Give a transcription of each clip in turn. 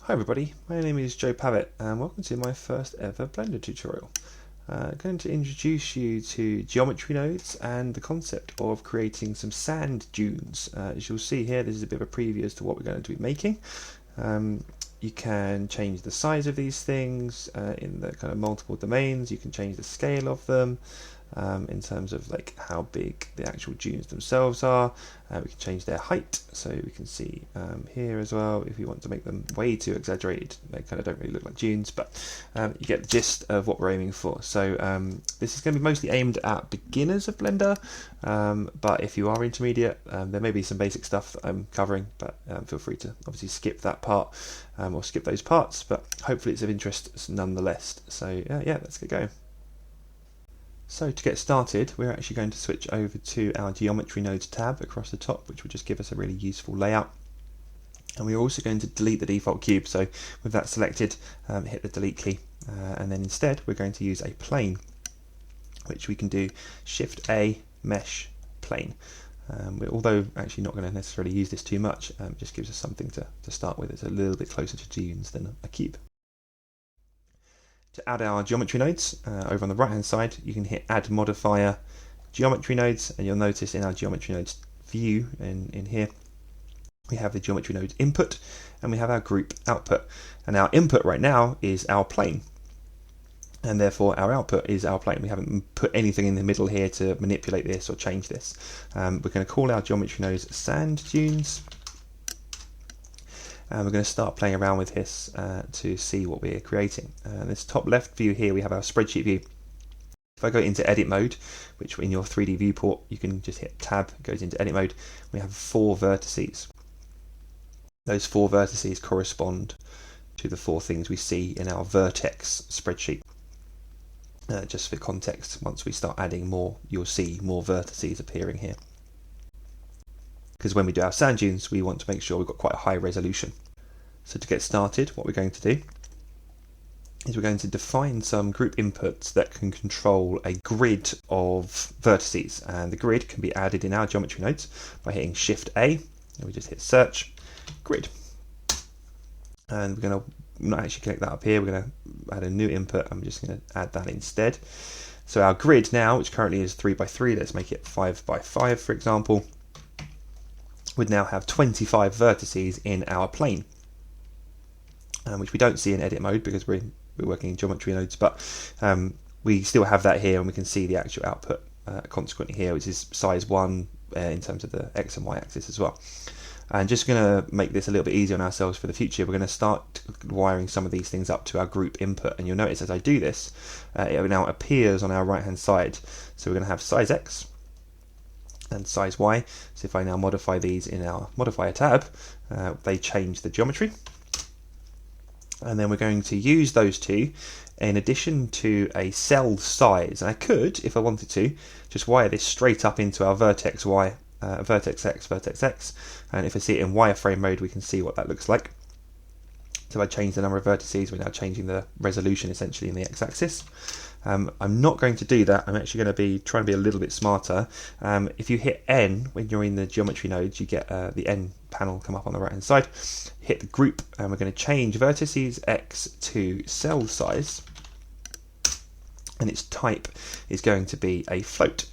Hi everybody, my name is Joe Pavitt and welcome to my first ever Blender tutorial. I'm going to introduce you to geometry nodes and the concept of creating some sand dunes. As you'll see here, this is a bit of a preview as to what we're going to be making. You can change the size of these things in the kind of multiple domains. You can change the scale of them in terms of like how big the actual dunes themselves are. We can change their height, so we can see here as well. If you want to make them way too exaggerated, they kind of don't really look like dunes, but you get the gist of what we're aiming for. So this is going to be mostly aimed at beginners of Blender, but if you are intermediate, there may be some basic stuff that I'm covering, but feel free to obviously skip that part or skip those parts, but hopefully it's of interest nonetheless. So yeah, let's get going. So to get started, we're actually going to switch over to our Geometry Nodes tab across the top, which will just give us a really useful layout. And we're also going to delete the default cube. So with that selected, hit the delete key, and then instead we're going to use a plane, which we can do Shift A, Mesh, Plane. Although actually not going to necessarily use this too much, it just gives us something to start with. It's a little bit closer to dunes than a cube. To add our geometry nodes, over on the right hand side you can hit add modifier geometry nodes, and you'll notice in our geometry nodes view in here we have the geometry node input and we have our group output, and our input right now is our plane and therefore our output is our plane. We haven't put anything in the middle here to manipulate this or change this. We're going to call our geometry nodes sand dunes. And we're going to start playing around with this to see what we're creating. This top left view here, we have our spreadsheet view. If I go into edit mode, which in your 3D viewport, you can just hit tab, it goes into edit mode. We have 4 vertices. Those 4 vertices correspond to the 4 things we see in our vertex spreadsheet. Just for context, once we start adding more, you'll see more vertices appearing here. Because when we do our sand dunes, we want to make sure we've got quite a high resolution. So to get started, what we're going to do is we're going to define some group inputs that can control a grid of vertices, and the grid can be added in our geometry nodes by hitting Shift A, and we just hit search, grid. And we're going to not actually connect that up here, we're going to add a new input, I'm just going to add that instead. So our grid now, which currently is 3 by 3, let's make it 5 by 5 for example, would now have 25 vertices in our plane, which we don't see in edit mode because we're working in geometry nodes, but we still have that here, and we can see the actual output consequently here, which is size 1 in terms of the X and Y axis as well. And just going to make this a little bit easier on ourselves for the future, we're going to start wiring some of these things up to our group input, and you'll notice as I do this, it now appears on our right hand side. So we're going to have size X and size Y. So if I now modify these in our modifier tab, they change the geometry, and then we're going to use those two in addition to a cell size. And I could, if I wanted to, just wire this straight up into our vertex Y, vertex X, and if I see it in wireframe mode, we can see what that looks like. So I change the number of vertices, we're now changing the resolution essentially in the x-axis. I'm not going to do that, I'm actually going to be trying to be a little bit smarter. If you hit N when you're in the geometry nodes, you get the N panel come up on the right hand side. Hit the group, and we're going to change vertices X to cell size, and its type is going to be a float.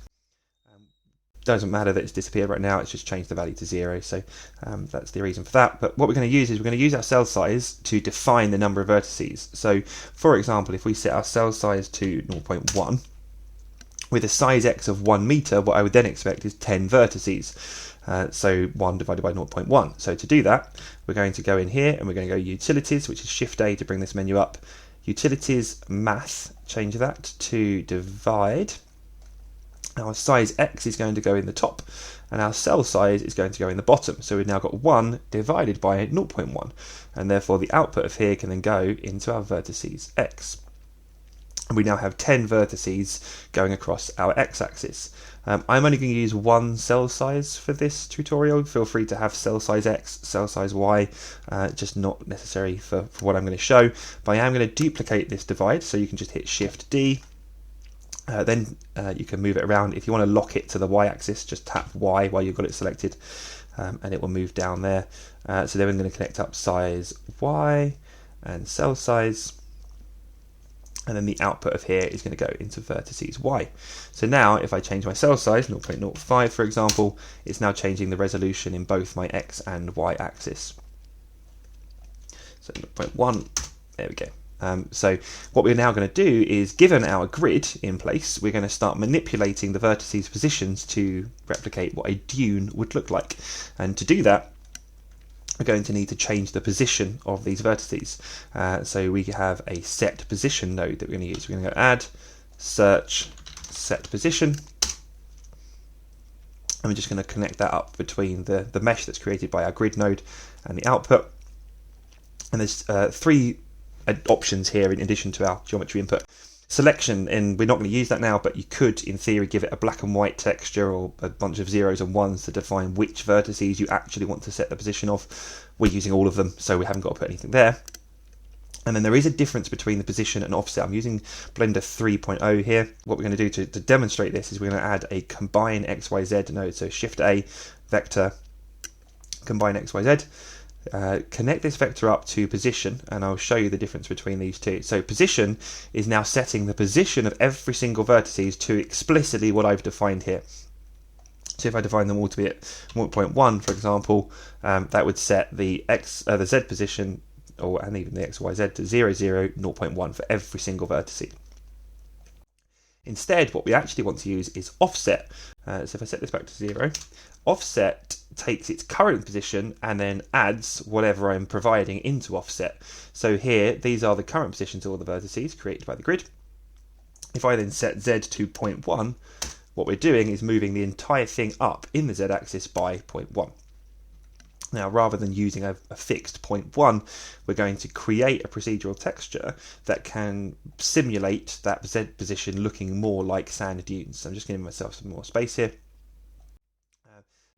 Doesn't matter that it's disappeared right now, it's just changed the value to 0, so that's the reason for that. But what we're going to use is we're going to use our cell size to define the number of vertices. So for example, if we set our cell size to 0.1 with a size X of 1 meter, what I would then expect is 10 vertices. So 1 divided by 0.1. So to do that, we're going to go in here and we're going to go utilities, which is Shift A to bring this menu up. Utilities math, change that to divide. Our size X is going to go in the top, and our cell size is going to go in the bottom. So we've now got 1 divided by 0.1, and therefore the output of here can then go into our vertices X. And we now have 10 vertices going across our X-axis. I'm only going to use 1 cell size for this tutorial. Feel free to have cell size X, cell size Y, just not necessary for what I'm going to show. But I am going to duplicate this divide, so you can just hit Shift D. Then you can move it around. If you want to lock it to the Y-axis, just tap Y while you've got it selected, and it will move down there. So then we're going to connect up size Y, and cell size. And then the output of here is going to go into vertices Y. So now if I change my cell size, 0.05 for example, it's now changing the resolution in both my X and Y axis. So 0.1, there we go. So what we're now going to do is, given our grid in place, we're going to start manipulating the vertices positions to replicate what a dune would look like. And to do that, we're going to need to change the position of these vertices. So we have a set position node that we're going to use. We're going to go add, search, set position. And we're just going to connect that up between the mesh that's created by our grid node and the output. And there's three options here in addition to our geometry input. Selection, and we're not going to use that now, but you could in theory give it a black and white texture or a bunch of zeros and ones to define which vertices you actually want to set the position of. We're using all of them, so we haven't got to put anything there. And then there is a difference between the position and offset. I'm using Blender 3.0 here. What we're going to do to demonstrate this is we're going to add a combine XYZ node. So Shift A, vector, combine XYZ. Connect this vector up to position, and I'll show you the difference between these two. So position is now setting the position of every single vertices to explicitly what I've defined here. So if I define them all to be at 0.1, for example, that would set the Z position, and even the XYZ to 0, 0, 0.1 for every single vertex. Instead, what we actually want to use is offset. So if I set this back to 0, offset takes its current position and then adds whatever I'm providing into offset. So here, these are the current positions of all the vertices created by the grid. If I then set Z to 0.1, what we're doing is moving the entire thing up in the Z axis by 0.1. Now, rather than using a fixed 0.1, we're going to create a procedural texture that can simulate that Z position looking more like sand dunes. So I'm just giving myself some more space here.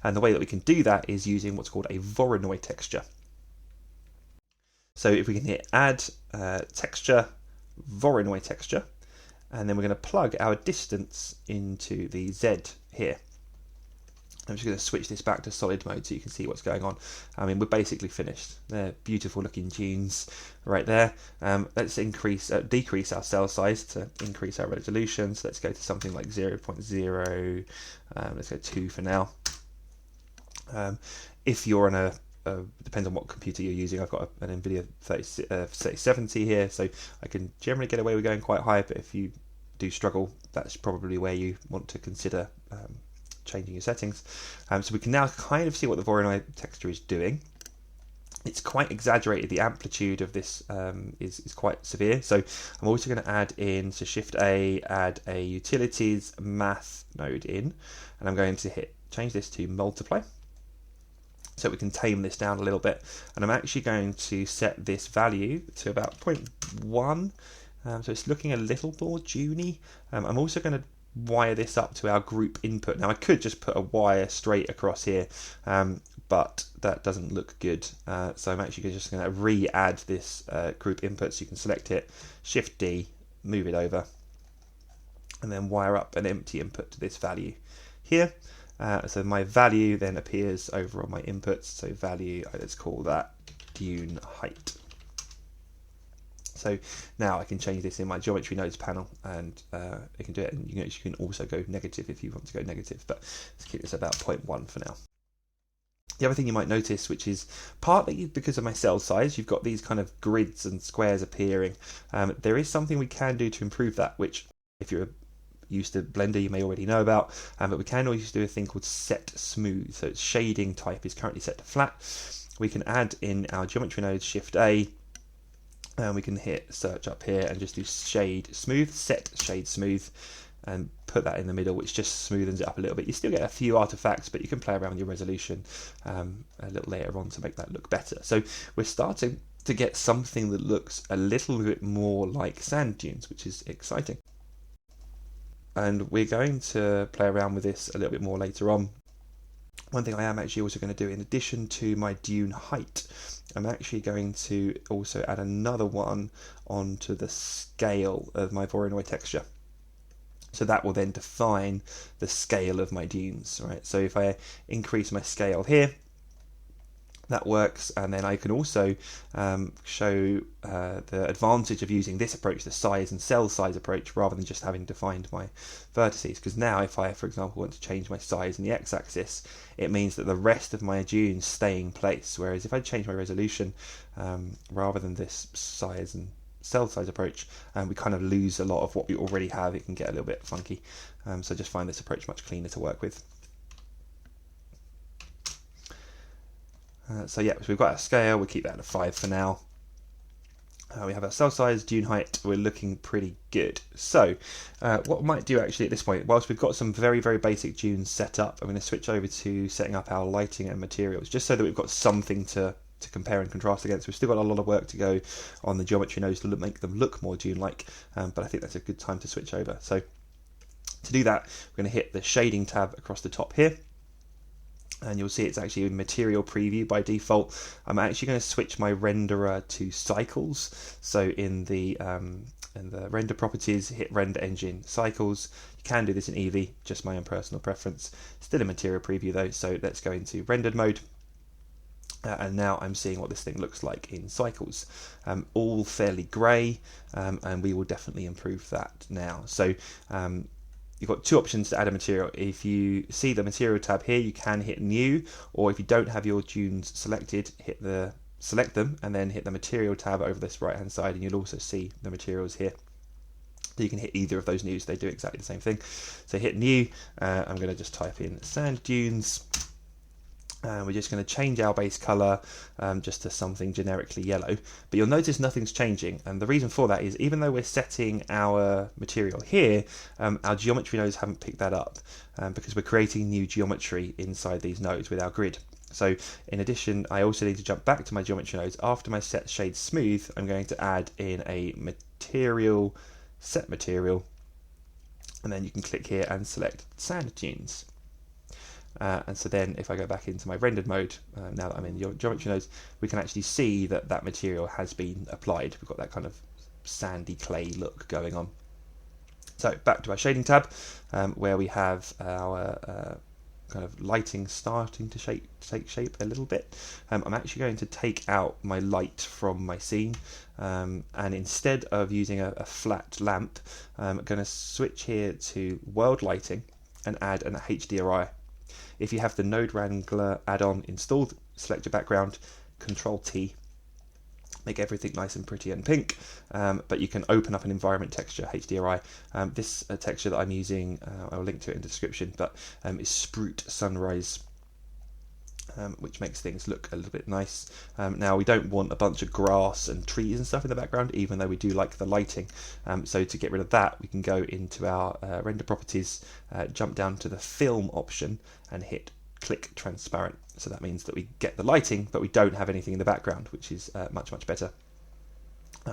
And the way that we can do that is using what's called a Voronoi texture. So if we can hit add texture, Voronoi texture, and then we're going to plug our distance into the Z here. I'm just going to switch this back to solid mode so you can see what's going on. I mean, we're basically finished. They're beautiful looking dunes right there. Let's decrease our cell size to increase our resolution. So let's go to something like 0.0. Let's go 2 for now. If you're on depends on what computer you're using. I've got an NVIDIA 3070 here, so I can generally get away with going quite high, but if you do struggle, that's probably where you want to consider changing your settings. So we can now kind of see what the Voronoi texture is doing. It's quite exaggerated. The amplitude of this is quite severe. So I'm also going to add in, so Shift A, add a utilities math node in, and I'm going to change this to multiply, so we can tame this down a little bit. And I'm actually going to set this value to about 0.1. So it's looking a little more duney. I'm also going to wire this up to our group input. Now I could just put a wire straight across here, but that doesn't look good. So I'm actually just going to re-add this group input. So you can select it, Shift D, move it over, and then wire up an empty input to this value here. So my value then appears over on my inputs. So value, let's call that dune height. So now I can change this in my geometry nodes panel, and it can do it. And you can also go negative if you want to go negative, but let's keep this about 0.1 for now. The other thing you might notice, which is partly because of my cell size, you've got these kind of grids and squares appearing. There is something we can do to improve that, which if you're used to Blender you may already know about, but we can always do a thing called set smooth. So its shading type is currently set to flat. We can add in our geometry nodes, Shift A, and we can hit search up here and just do shade smooth, set shade smooth, and put that in the middle, which just smoothens it up a little bit. You still get a few artifacts, but you can play around with your resolution a little later on to make that look better. So we're starting to get something that looks a little bit more like sand dunes, which is exciting. And we're going to play around with this a little bit more later on. One thing I am actually also going to do, in addition to my dune height, I'm actually going to also add another one onto the scale of my Voronoi texture. So that will then define the scale of my dunes, right? So if I increase my scale here, That works, and then I can also show the advantage of using this approach, the size and cell size approach, rather than just having defined my vertices. Because now if I, for example, want to change my size in the x-axis, it means that the rest of my dunes stay in place, whereas if I change my resolution, rather than this size and cell size approach, we kind of lose a lot of what we already have. It can get a little bit funky, so I just find this approach much cleaner to work with. So we've got our scale, we'll keep that at 5 for now. We have our cell size, dune height, we're looking pretty good. So what we might do actually at this point, whilst we've got some very, very basic dunes set up, I'm going to switch over to setting up our lighting and materials, just so that we've got something to compare and contrast against. We've still got a lot of work to go on the geometry nodes to make them look more dune-like, but I think that's a good time to switch over. So to do that, we're going to hit the shading tab across the top here. And you'll see it's actually in material preview by default. I'm actually going to switch my renderer to cycles. So in the render properties, hit render engine cycles. You can do this in Eevee, just my own personal preference. Still in material preview though, so let's go into rendered mode. And now I'm seeing what this thing looks like in cycles. All fairly grey, and we will definitely improve that now. So you've got two options to add a material. If you see the material tab here, you can hit new, or if you don't have your dunes selected, select them and then hit the material tab over this right hand side, and you'll also see the materials here. So you can hit either of those news, they do exactly the same thing. So hit new, I'm going to just type in sand dunes. We're just going to change our base colour just to something generically yellow. But you'll notice nothing's changing. And the reason for that is even though we're setting our material here, our geometry nodes haven't picked that up because we're creating new geometry inside these nodes with our grid. So in addition, I also need to jump back to my geometry nodes. After my set shade smooth, I'm going to add in a material, set material, and then you can click here and select sand dunes. And so then if I go back into my rendered mode, now that I'm in geometry nodes, we can actually see that that material has been applied. We've got that kind of sandy clay look going on. So back to our shading tab, where we have our kind of lighting starting to take shape a little bit. I'm actually going to take out my light from my scene, and instead of using a flat lamp, I'm going to switch here to world lighting and add an HDRI. If you have the Node Wrangler add-on installed, select your background, Control T, make everything nice and pretty and pink, but you can open up an environment texture, HDRI. This texture that I'm using, I'll link to it in the description, but is Spruit Sunrise, which makes things look a little bit nice. Now we don't want a bunch of grass and trees and stuff in the background, even though we do like the lighting. So to get rid of that, we can go into our render properties, jump down to the film option and hit click transparent. So that means that we get the lighting, but we don't have anything in the background, which is much, much better.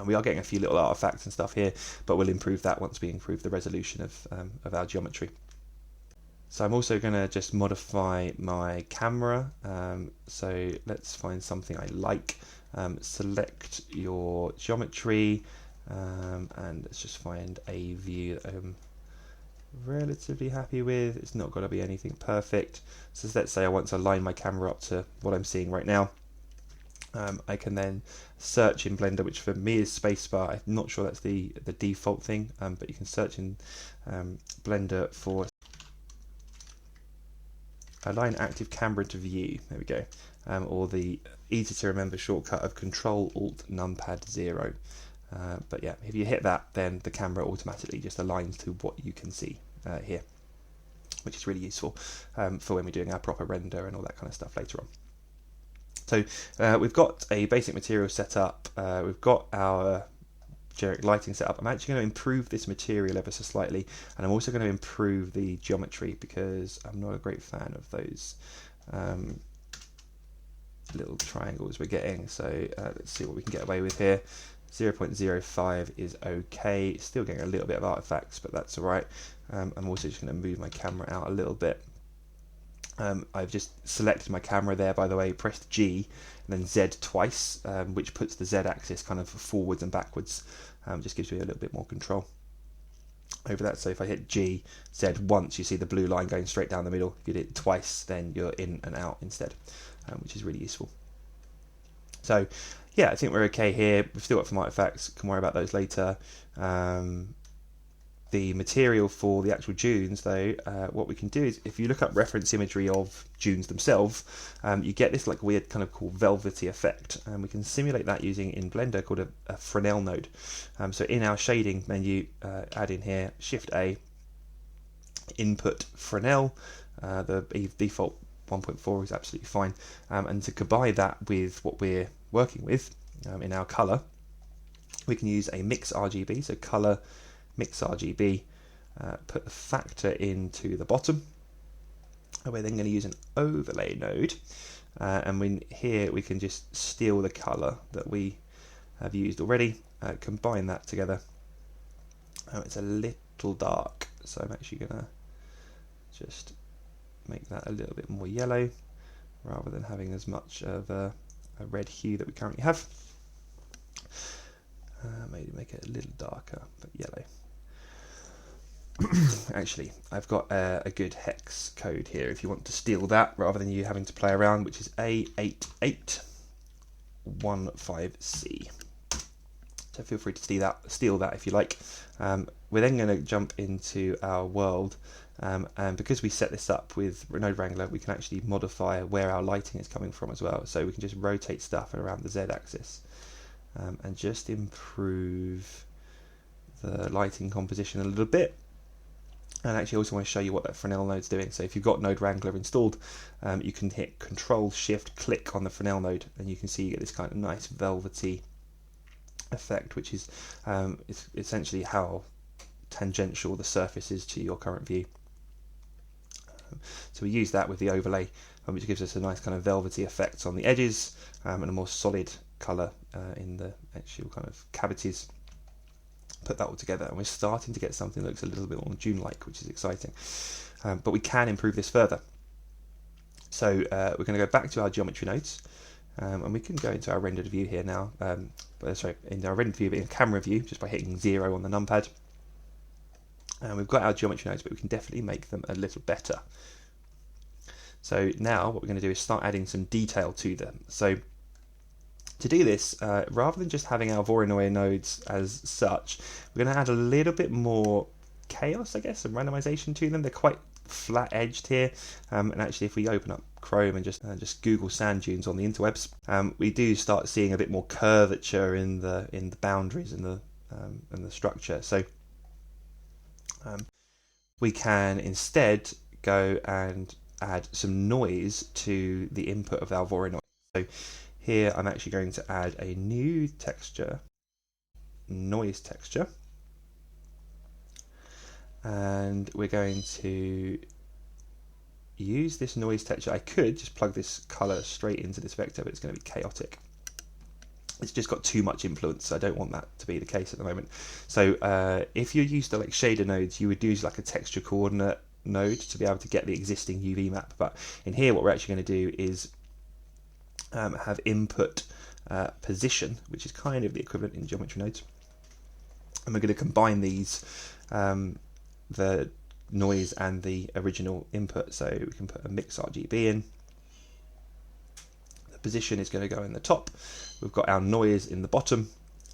We are getting a few little artifacts and stuff here, but we'll improve that once we improve the resolution of our geometry. So I'm also going to just modify my camera. So let's find something I like. Select your geometry, and let's just find a view that I'm relatively happy with. It's not got to be anything perfect. So let's say I want to line my camera up to what I'm seeing right now. I can then search in Blender, which for me is spacebar. I'm not sure that's the default thing, but you can search in Blender for align active camera to view. There we go. Or the easy to remember shortcut of Control Alt Numpad 0. But yeah, if you hit that, then the camera automatically just aligns to what you can see here, which is really useful for when we're doing our proper render and all that kind of stuff later on. So we've got a basic material set up. We've got our generic lighting set up. I'm actually going to improve this material ever so slightly, and I'm also going to improve the geometry because I'm not a great fan of those little triangles we're getting. So let's see what we can get away with here. 0.05 is okay. Still getting a little bit of artifacts, but that's all right. I'm also just going to move my camera out a little bit. I've just selected my camera there, by the way, pressed G and then Z twice, which puts the Z axis kind of forwards and backwards, just gives you a little bit more control over that. So if I hit G, Z once, you see the blue line going straight down the middle. If you did it twice, then you're in and out instead, which is really useful. So yeah, I think we're okay here. We've still got some artifacts, can worry about those later. The material for the actual dunes, though, what we can do is, if you look up reference imagery of dunes themselves, you get this like weird kind of cool velvety effect, and we can simulate that using in Blender called a Fresnel node. So in our shading menu, add in here Shift A, input Fresnel. The default 1.4 is absolutely fine, and to combine that with what we're working with in our color, we can use a mix RGB, so color mix RGB, put the factor into the bottom, and we're then going to use an overlay node, and here we can just steal the color that we have used already, combine that together. It's a little dark, so I'm actually going to just make that a little bit more yellow rather than having as much of a red hue that we currently have. Maybe make it a little darker, but yellow. Actually, I've got a good hex code here if you want to steal that rather than you having to play around, which is A8815C. So feel free to steal that if you like. We're then going to jump into our world, and because we set this up with Node Wrangler, we can actually modify where our lighting is coming from as well. So we can just rotate stuff around the Z-axis and just improve the lighting composition a little bit. And actually, I also want to show you what that Fresnel node's doing. So if you've got Node Wrangler installed, you can hit Control-Shift-Click on the Fresnel node, and you can see you get this kind of nice velvety effect, which is essentially how tangential the surface is to your current view. So we use that with the overlay, which gives us a nice kind of velvety effect on the edges, and a more solid colour in the actual kind of cavities. Put that all together, and we're starting to get something that looks a little bit more Dune-like, which is exciting. But we can improve this further. So we're going to go back to our geometry nodes, and we can go into our rendered view here now. In our rendered view, but in camera view, just by hitting 0 on the numpad. And we've got our geometry nodes, but we can definitely make them a little better. So now what we're going to do is start adding some detail to them. So to do this, rather than just having our Voronoi nodes as such, we're going to add a little bit more chaos, I guess, and randomization to them. They're quite flat-edged here, and actually, if we open up Chrome and just Google sand dunes on the interwebs, we do start seeing a bit more curvature in the boundaries and the structure. So we can instead go and add some noise to the input of our Voronoi. So here I'm actually going to add a new texture, noise texture, and we're going to use this noise texture. I could just plug this color straight into this vector, but it's going to be chaotic. It's just got too much influence, so I don't want that to be the case at the moment. So if you're used to like shader nodes, you would use like a texture coordinate node to be able to get the existing UV map. But in here, what we're actually going to do is have input position, which is kind of the equivalent in geometry nodes, and we're going to combine these, the noise and the original input. So we can put a mix RGB in. The position is going to go in the top. We've got our noise in the bottom,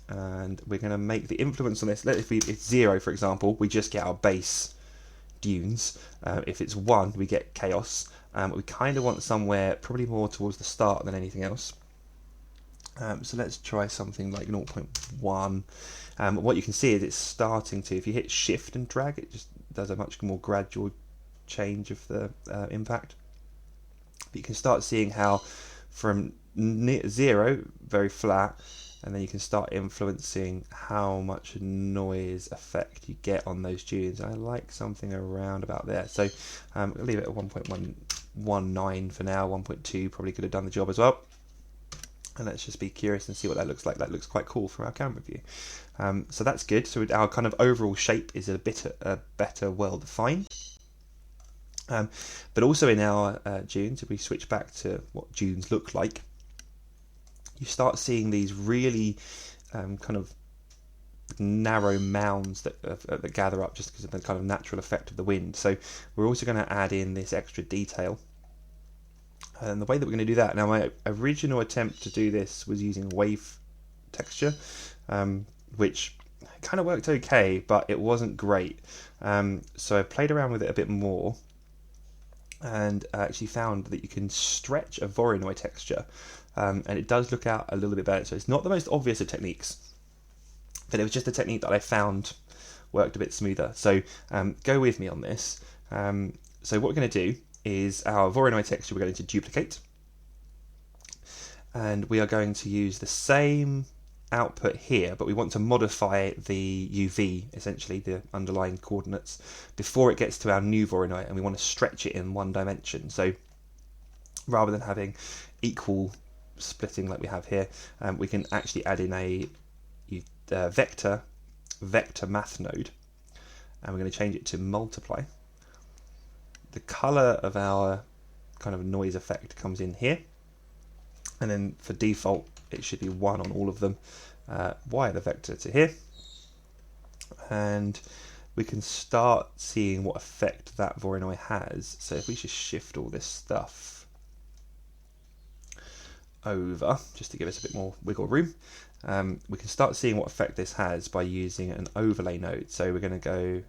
and we're going to make the influence on this. If it's 0, for example, we just get our base dunes. If it's 1, we get chaos. We kind of want somewhere probably more towards the start than anything else. So let's try something like 0.1. What you can see is it's starting to, if you hit shift and drag, it just does a much more gradual change of the impact. But you can start seeing how from 0, very flat, and then you can start influencing how much noise effect you get on those dunes. I like something around about there. So I'll leave it at 1.19 for now. 1.2 probably could have done the job as well. And let's just be curious and see what that looks like. That looks quite cool from our camera view. So that's good. So our kind of overall shape is a better, well defined. But also in our dunes, if we switch back to what dunes look like, you start seeing these really kind of narrow mounds that gather up just because of the kind of natural effect of the wind. So we're also going to add in this extra detail And the way that we're going to do that, now my original attempt to do this was using wave texture, which kind of worked okay, but it wasn't great. So I played around with it a bit more, and I actually found that you can stretch a Voronoi texture, and it does look out a little bit better. So it's not the most obvious of techniques, but it was just a technique that I found worked a bit smoother. So go with me on this. So what we're going to do is our Voronoi texture we're going to duplicate, and we are going to use the same output here, but we want to modify the UV, essentially the underlying coordinates, before it gets to our new Voronoi, and we want to stretch it in one dimension. So rather than having equal splitting like we have here, we can actually add in a vector math node, and we're going to change it to multiply. The color of our kind of noise effect comes in here, and then for default it should be 1 on all of them. Wire the vector to here, and we can start seeing what effect that Voronoi has. So if we just shift all this stuff over, just to give us a bit more wiggle room, we can start seeing what effect this has by using an overlay node. So we're going to go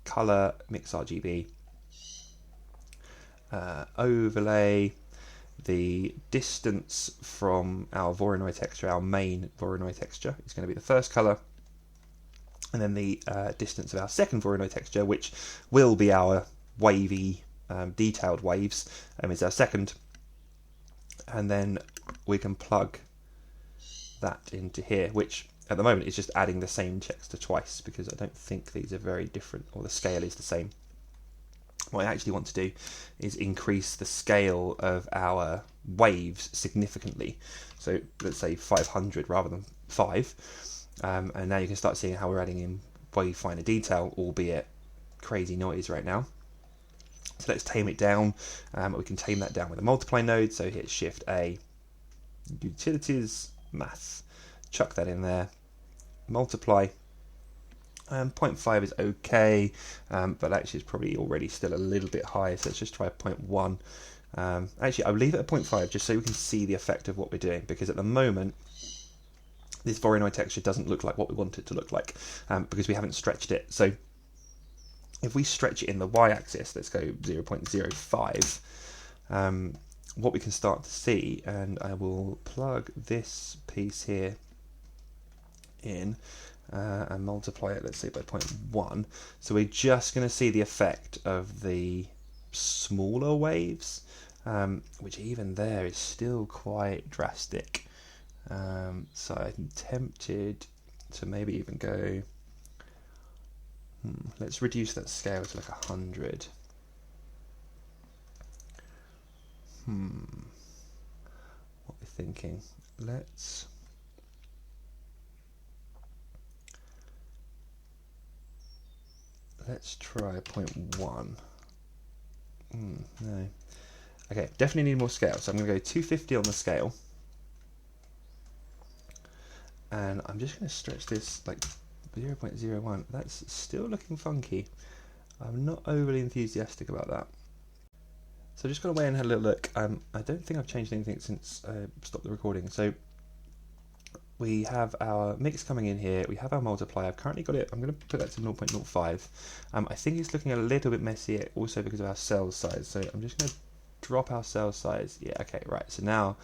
color mix RGB, overlay. The distance from our Voronoi texture, our main Voronoi texture, is going to be the first color, and then the distance of our second Voronoi texture, which will be our wavy, detailed waves, is our second. And then we can plug that into here, which at the moment is just adding the same texture twice, because I don't think these are very different, or the scale is the same. What I actually want to do is increase the scale of our waves significantly. So let's say 500 rather than 5. And now you can start seeing how we're adding in way finer detail, albeit crazy noise right now. So let's tame it down. We can tame that down with a multiply node. So hit Shift A, Utilities, Math, chuck that in there, multiply. 0.5 is okay, but actually it's probably already still a little bit high, so let's just try 0.1. Actually, I'll leave it at 0.5 just so we can see the effect of what we're doing, because at the moment this Voronoi texture doesn't look like what we want it to look like, because we haven't stretched it. So if we stretch it in the y-axis, let's go 0.05, what we can start to see, and I will plug this piece here in, and multiply it, let's say, by 0.1. So we're just going to see the effect of the smaller waves, which even there is still quite drastic. So I'm tempted to maybe even go, let's reduce that scale to like 100. What we're thinking, let's try 0.1. No. Okay, definitely need more scale. So I'm going to go 250 on the scale. And I'm just going to stretch this like 0.01. That's still looking funky. I'm not overly enthusiastic about that. So I just got away and had a little look. I don't think I've changed anything since I stopped the recording. So we have our mix coming in here. We have our multiply. I've currently got it. I'm going to put that to 0.05. I think it's looking a little bit messy also because of our cell size. So I'm just going to drop our cell size. Yeah, okay, right. So now,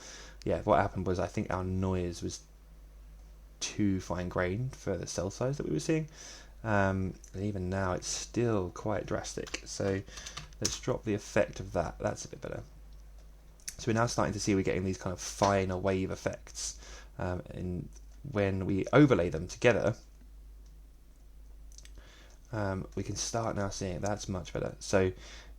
yeah, what happened was I think our noise was too fine-grained for the cell size that we were seeing. And even now it's still quite drastic. So let's drop the effect of that. That's a bit better. So we're now starting to see we're getting these kind of finer wave effects. And when we overlay them together, we can start now seeing that's much better. So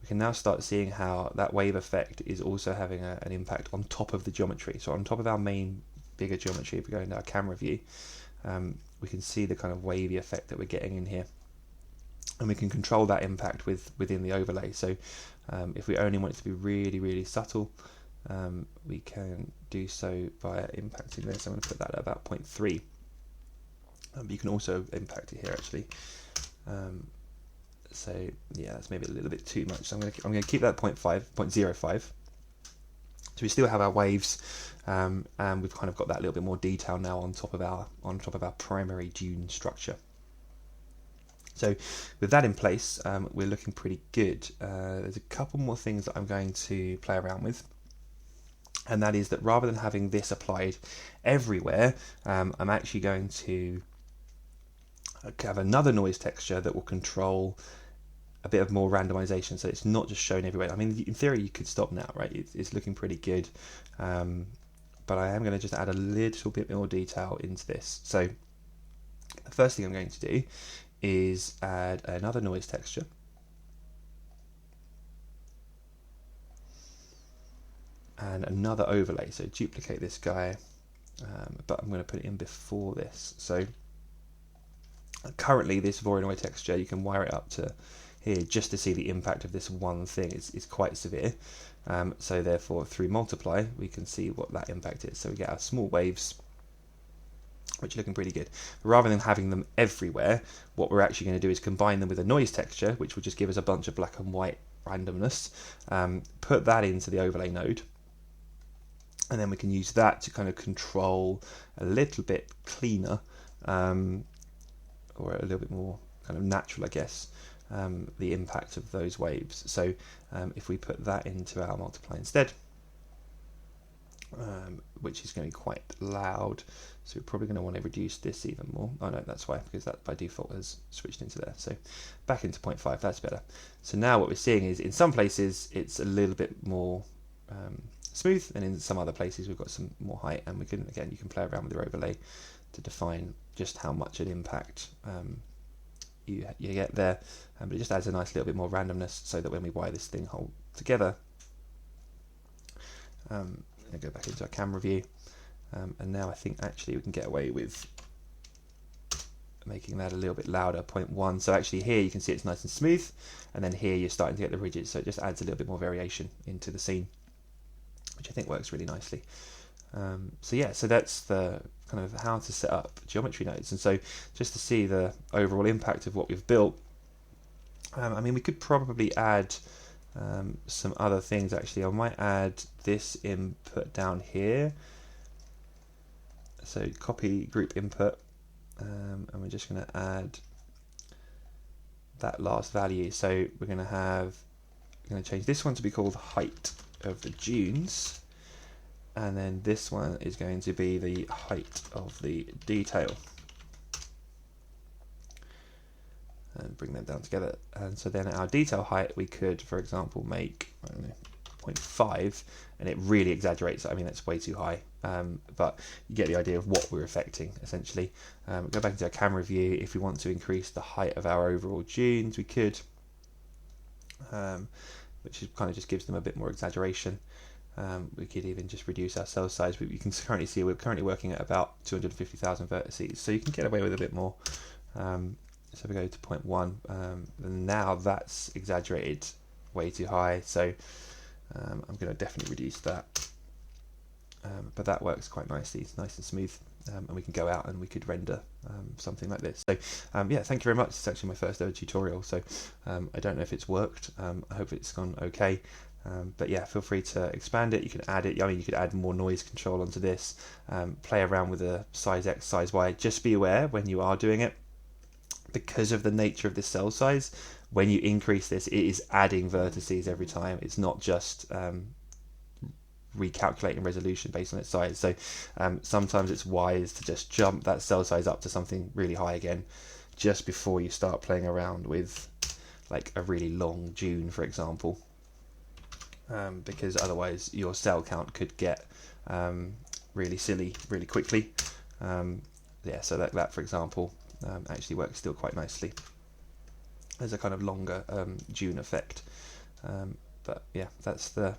we can now start seeing how that wave effect is also having an impact on top of the geometry. So on top of our main bigger geometry, if we go into our camera view, we can see the kind of wavy effect that we're getting in here. And we can control that impact within the overlay. So if we only want it to be really, really subtle, we can do so via impacting this. I'm going to put that at about 0.3. But you can also impact it here actually. So yeah, that's maybe a little bit too much. So I'm going to keep that 0.05. So we still have our waves, and we've kind of got that little bit more detail now on top of our primary dune structure. So with that in place, we're looking pretty good. There's a couple more things that I'm going to play around with, and that is that rather than having this applied everywhere, I'm actually going to have another noise texture that will control a bit of more randomization, so it's not just shown everywhere. I mean, in theory you could stop now, right? It's looking pretty good, but I am going to just add a little bit more detail into this. So the first thing I'm going to do is add another noise texture, and another overlay. So duplicate this guy, but I'm going to put it in before this. So currently this Voronoi texture, you can wire it up to here just to see the impact of this one thing is quite severe. So therefore through multiply we can see what that impact is. So we get our small waves, which are looking pretty good. Rather than having them everywhere, what we're actually going to do is combine them with a noise texture, which will just give us a bunch of black and white randomness, put that into the overlay node, and then we can use that to kind of control a little bit cleaner, or a little bit more kind of natural, I guess, the impact of those waves. So if we put that into our multiply instead, which is going to be quite loud, so we're probably going to want to reduce this even more. Oh no, that's why, because that by default has switched into there. So back into 0.5, that's better. So now what we're seeing is in some places it's a little bit more smooth, and in some other places we've got some more height, and we can, again, you can play around with your overlay to define just how much an impact you get there, but it just adds a nice little bit more randomness, so that when we wire this thing whole together, and go back into our camera view, and now I think actually we can get away with making that a little bit louder, 0.1. So actually here you can see it's nice and smooth, and then here you're starting to get the ridges, so it just adds a little bit more variation into the scene, which I think works really nicely. So yeah, so that's the kind of how to set up geometry nodes. And so just to see the overall impact of what we've built, I mean, we could probably add some other things. Actually, I might add this input down here. So copy group input, and we're just going to add that last value. So we're going to change this one to be called height of the dunes, and then this one is going to be the height of the detail, and bring them down together. And so then our detail height we could, for example, make, I don't know, 0.5, and it really exaggerates. I mean, that's way too high, but you get the idea of what we're affecting essentially. Go back into our camera view. If we want to increase the height of our overall dunes, we could, which is kind of just gives them a bit more exaggeration. We could even just reduce our cell size. You can currently see we're currently working at about 250,000 vertices, so you can get away with a bit more. So we go to 0.1, and now that's exaggerated way too high, so I'm going to definitely reduce that. But that works quite nicely. It's nice and smooth, and we can go out and we could render something like this. So yeah, thank you very much. It's actually my first ever tutorial, so I don't know if it's worked. I hope it's gone okay. But yeah, feel free to expand it. You can add it. I mean, you could add more noise control onto this. Play around with the size X, size Y. Just be aware when you are doing it, because of the nature of this cell size, when you increase this, it is adding vertices every time. It's not just recalculating resolution based on its size. So sometimes it's wise to just jump that cell size up to something really high again, just before you start playing around with like a really long dune, for example. Because otherwise your cell count could get really silly really quickly. Yeah, so that for example actually works still quite nicely as a kind of longer dune effect. But yeah, that's the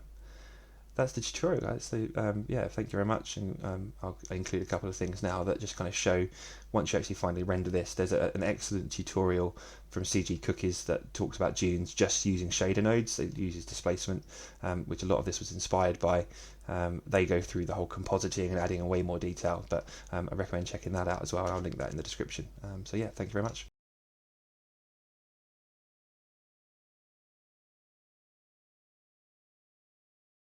tutorial, guys. So yeah, thank you very much, and I'll include a couple of things now that just kind of show, once you actually finally render this, there's an excellent tutorial from CG Cookies that talks about dunes just using shader nodes. It uses displacement, which a lot of this was inspired by. They go through the whole compositing and adding way more detail, but I recommend checking that out as well. I'll link that in the description. So yeah, thank you very much.